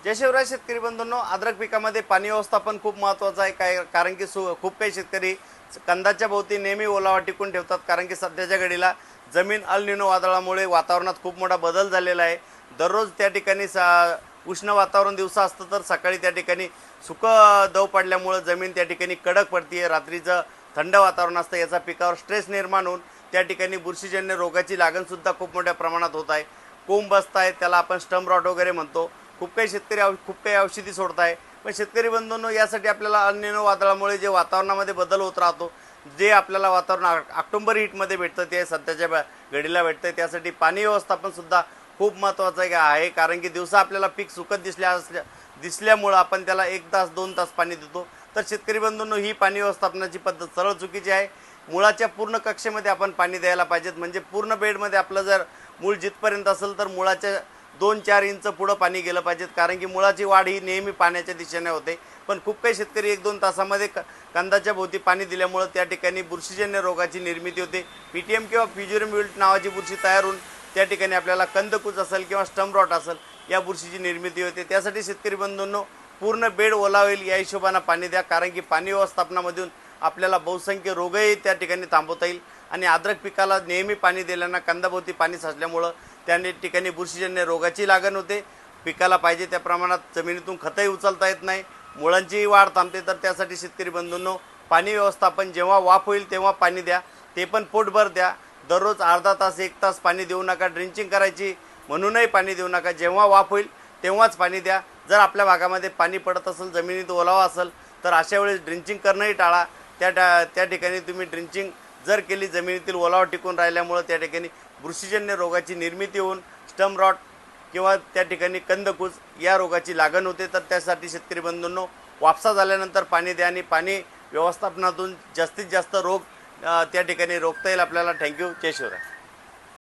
जय शिवराय शेतकरी बंधूंनो, अद्रक पिकामध्ये पाणी व्यवस्थापन खूप महत्त्वाचं आहे. कारण की खूप काही शेतकरी कंदाच्या भोवती नेहमी ओलावा टिकून ठेवतात. कारण की सध्याच्या घडीला जमीन अल निनो वादळामुळे वातावरणात खूप मोठा बदल झालेला आहे. दररोज त्या ठिकाणी उष्ण वातावरण दिवसा असतं तर सकाळी त्या ठिकाणी सुकं दव पडल्यामुळे जमीन त्या ठिकाणी कडक पडते. रात्रीचं थंड वातावरण असतं, याचा पिकावर स्ट्रेस निर्माण होऊन त्या ठिकाणी बुरशीजन्य रोगाची लागणसुद्धा खूप मोठ्या प्रमाणात होत आहे. कोंब बसत आहे, त्याला आपण स्टम रॉट वगैरे म्हणतो. खूप काही शेतकरी खूप काही औषधी सोडत आहे. पण शेतकरी बंधूंनो, यासाठी आपल्याला अल निनो वादळामुळे जे वातावरणामध्ये बदल होत राहतो, जे आपल्याला वातावरण ऑक्टोबर हीटमध्ये भेटतं ते सध्याच्या घडीला भेटतं. त्यासाठी पाणी व्यवस्थापनसुद्धा खूप महत्त्वाचं आहे. कारण की दिवसा आपल्याला पीक सुकत दिसल्यामुळं आपण त्याला 1 तास 2 तास पाणी देतो. तर शेतकरी बंधूंनो, ही पाणी व्यवस्थापनाची पद्धत सरळ चुकीची आहे. मुळाच्या पूर्ण कक्षेमध्ये आपण पाणी द्यायला पाहिजेत. म्हणजे पूर्ण बेडमध्ये आपलं जर मूळ जिथपर्यंत असेल तर मुळाच्या 2-4 इंच पुढं पाणी गेलं पाहिजेत. कारण की मुळाची वाढ ही नेहमी पाण्याच्या दिशेने होते. पण खूप काही शेतकरी 1-2 तासामध्ये कंदाच्या भोवती पाणी दिल्यामुळं त्या ठिकाणी बुरशीजन्य रोगाची निर्मिती होते. PTM किंवा फ्युज्युरियम विल्ट नावाची बुरशी तयार होऊन त्या ठिकाणी आपल्याला कंदकुज असेल किंवा स्टम रॉट असेल या बुरशीची निर्मिती होते. त्यासाठी शेतकरी बंधूंनो, पूर्ण बेड ओला होईल या हिशोबानं पाणी द्या. कारण की पाणी व्यवस्थापनामधून आपल्याला बहुसंख्य रोगही त्या ठिकाणी थांबवता येईल. आणि अद्रक पिकाला नेहमी पाणी दिल्यानं कंदाभोवती पाणी साचल्यामुळं त्या ठिकाणी बुरशीजन्य रोगाची लागण होते. पिकाला पाहिजे त्या प्रमाणात जमिनीतून खतही उचलता येत नाही, मुळांचीही वाढ थांबते. तर त्यासाठी शेतकरी बंधूंनो, पाणी व्यवस्थापन जेव्हा वाफ होईल तेव्हा पाणी द्या, ते पण पोटभर द्या. दररोज अर्धा तास 1 तास पाणी देऊ नका. ड्रिंचिंग करायची म्हणूनही पाणी देऊ नका. जेव्हा वाफ होईल तेव्हाच पाणी द्या. जर आपल्या भागामध्ये पाणी पडत असेल, जमिनीत ओलावा असेल, तर अशा वेळेस ड्रिंचिंग करणंही टाळा. त्या ठिकाणी तुम्ही ड्रिंचिंग जर केली, जमिनीतील ओलावा टिकून राहिल्यामुळं त्या ठिकाणी बुरशीजन्य रोगाची निर्मिती होऊन स्टम रॉट किंवा त्या ठिकाणी कंदकुज या रोगाची लागण होते. तर त्यासाठी शेतकरी बंधूंनो, वापसा झाल्यानंतर पाणी द्या आणि पाणी व्यवस्थापनातून जास्तीत जास्त रोग त्या ठिकाणी रोखता येईल आपल्याला. थँक्यू. जय शिवराय.